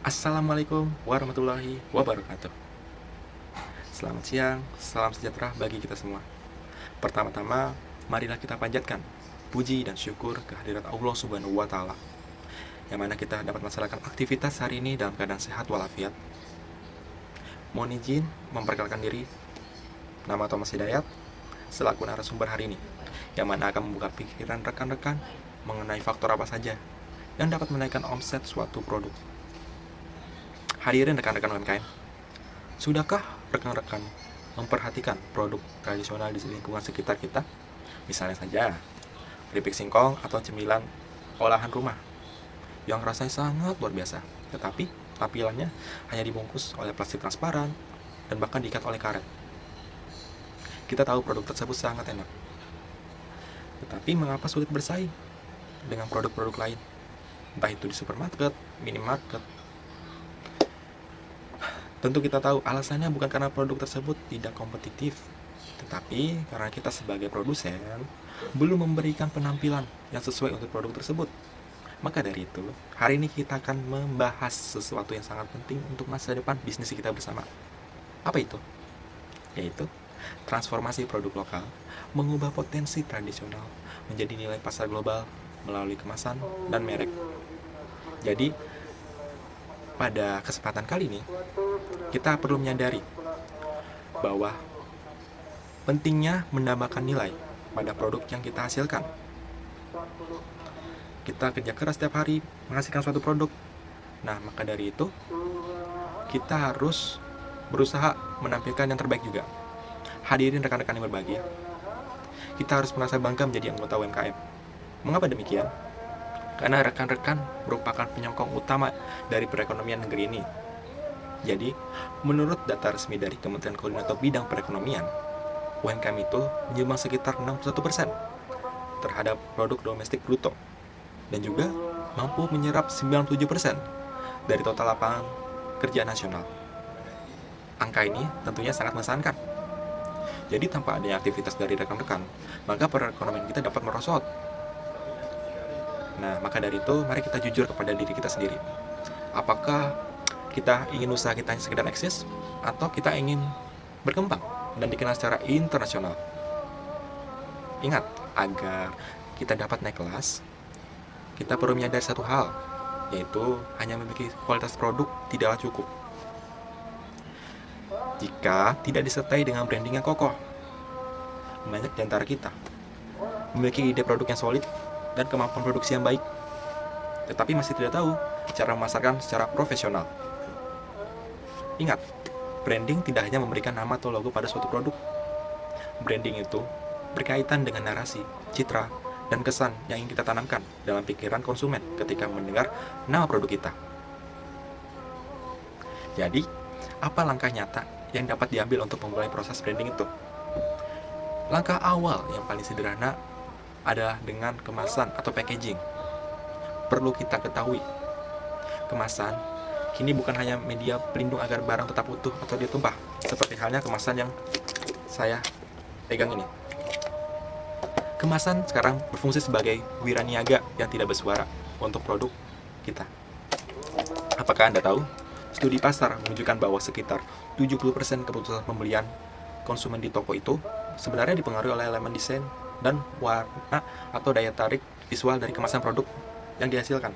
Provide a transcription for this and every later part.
Assalamualaikum warahmatullahi wabarakatuh. Selamat siang, salam sejahtera bagi kita semua. Pertama-tama, marilah kita panjatkan puji dan syukur kehadirat Allah Subhanahu wa Ta'ala, yang mana kita dapat melaksanakan aktivitas hari ini dalam keadaan sehat walafiat. Mohon izin memperkenalkan diri, nama Thomas Hidayat, selaku narasumber hari ini, yang mana akan membuka pikiran rekan-rekan mengenai faktor apa saja yang dapat menaikkan omset suatu produk. Hadirin rekan-rekan UMKM, sudahkah rekan-rekan memperhatikan produk tradisional di lingkungan sekitar kita? Misalnya saja, keripik singkong atau cemilan olahan rumah yang rasanya sangat luar biasa, tetapi tampilannya hanya dibungkus oleh plastik transparan dan bahkan diikat oleh karet. Kita tahu produk tersebut sangat enak, tetapi mengapa sulit bersaing dengan produk-produk lain? Entah itu di supermarket, minimarket. Tentu kita tahu alasannya bukan karena produk tersebut tidak kompetitif, tetapi karena kita sebagai produsen belum memberikan penampilan yang sesuai untuk produk tersebut. Maka dari itu, hari ini kita akan membahas sesuatu yang sangat penting untuk masa depan bisnis kita bersama. Apa itu? Yaitu transformasi produk lokal, mengubah potensi tradisional menjadi nilai pasar global melalui kemasan dan merek. Jadi, pada kesempatan kali ini, kita perlu menyadari bahwa pentingnya menambahkan nilai pada produk yang kita hasilkan. Kita kerja keras setiap hari menghasilkan suatu produk. Nah, maka dari itu, kita harus berusaha menampilkan yang terbaik juga. Hadirin rekan-rekan yang berbahagia, kita harus merasa bangga menjadi anggota UMKM. Mengapa demikian? Karena rekan-rekan merupakan penyokong utama dari perekonomian negeri ini. Jadi, menurut data resmi dari Kementerian Koordinator Bidang Perekonomian, UMKM itu menyumbang sekitar 61% terhadap produk domestik bruto dan juga mampu menyerap 97% dari total lapangan kerja nasional. Angka ini tentunya sangat mengesankan. Jadi tanpa adanya aktivitas dari rekan-rekan, maka perekonomian kita dapat merosot. Nah, maka dari itu, mari kita jujur kepada diri kita sendiri. Apakah kita ingin usaha kita sekedar eksis, atau kita ingin berkembang dan dikenal secara internasional? Ingat, agar kita dapat naik kelas, kita perlu menyadari satu hal, yaitu hanya memiliki kualitas produk tidaklah cukup jika tidak disertai dengan branding yang kokoh. Banyak di antara kita memiliki ide produk yang solid dan kemampuan produksi yang baik, tetapi masih tidak tahu cara memasarkan secara profesional. Ingat, branding tidak hanya memberikan nama atau logo pada suatu produk. Branding itu berkaitan dengan narasi, citra, dan kesan yang ingin kita tanamkan dalam pikiran konsumen ketika mendengar nama produk kita. Jadi, apa langkah nyata yang dapat diambil untuk memulai proses branding itu? Langkah awal yang paling sederhana adalah dengan kemasan atau packaging. Perlu kita ketahui, kemasan kini bukan hanya media pelindung agar barang tetap utuh atau dia tumpah, seperti halnya kemasan yang saya pegang ini. Kemasan sekarang berfungsi sebagai wiraniaga yang tidak bersuara untuk produk kita. Apakah Anda tahu? Studi pasar menunjukkan bahwa sekitar 70% keputusan pembelian konsumen di toko itu sebenarnya dipengaruhi oleh elemen desain dan warna atau daya tarik visual dari kemasan produk yang dihasilkan.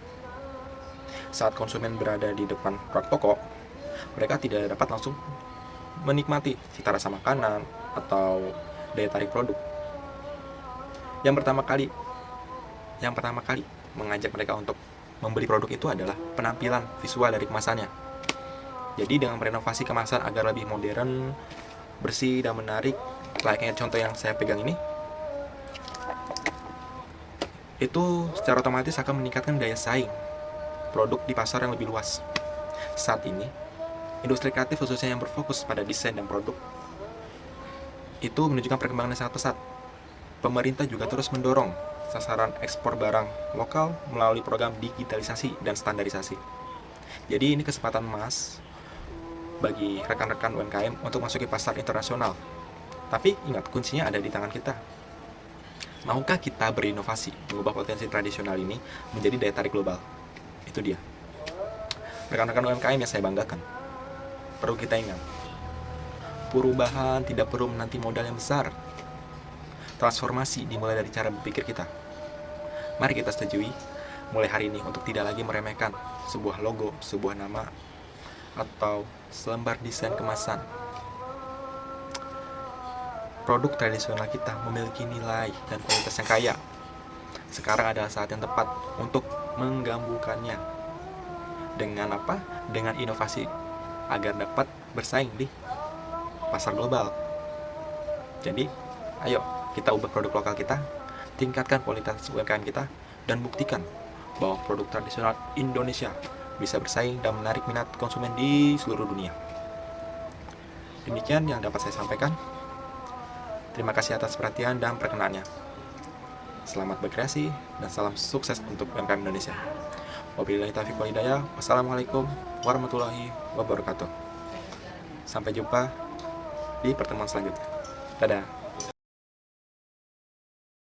Saat konsumen berada di depan rak toko, mereka tidak dapat langsung menikmati cita rasa makanan atau daya tarik produk. Yang pertama kali mengajak mereka untuk membeli produk itu adalah penampilan visual dari kemasannya. Jadi dengan merenovasi kemasan agar lebih modern, bersih, dan menarik, layaknya contoh yang saya pegang ini, itu secara otomatis akan meningkatkan daya saing produk di pasar yang lebih luas. Saat ini, industri kreatif khususnya yang berfokus pada desain dan produk itu menunjukkan perkembangan yang sangat pesat. Pemerintah juga terus mendorong sasaran ekspor barang lokal melalui program digitalisasi dan standarisasi. Jadi ini kesempatan emas bagi rekan-rekan UMKM untuk masuki pasar internasional. Tapi ingat, kuncinya ada di tangan kita. Maukah kita berinovasi, mengubah potensi tradisional ini menjadi daya tarik global? Itu dia. Rekan-rekan UMKM yang saya banggakan, perlu kita ingat, perubahan tidak perlu menanti modal yang besar. Transformasi dimulai dari cara berpikir kita. Mari kita setujui mulai hari ini untuk tidak lagi meremehkan sebuah logo, sebuah nama, atau selembar desain kemasan. Produk tradisional kita memiliki nilai dan kualitas yang kaya. Sekarang adalah saat yang tepat untuk menggabungkannya. Dengan apa? Dengan inovasi agar dapat bersaing di pasar global. Jadi, ayo kita ubah produk lokal kita, tingkatkan kualitas UMKM kita, dan buktikan bahwa produk tradisional Indonesia bisa bersaing dan menarik minat konsumen di seluruh dunia. Demikian yang dapat saya sampaikan. Terima kasih atas perhatian dan perkenaannya. Selamat berkreasi dan salam sukses untuk UMKM Indonesia. Wabillahi taufiq wal hidayah. Wassalamualaikum warahmatullahi wabarakatuh. Sampai jumpa di pertemuan selanjutnya. Dadah.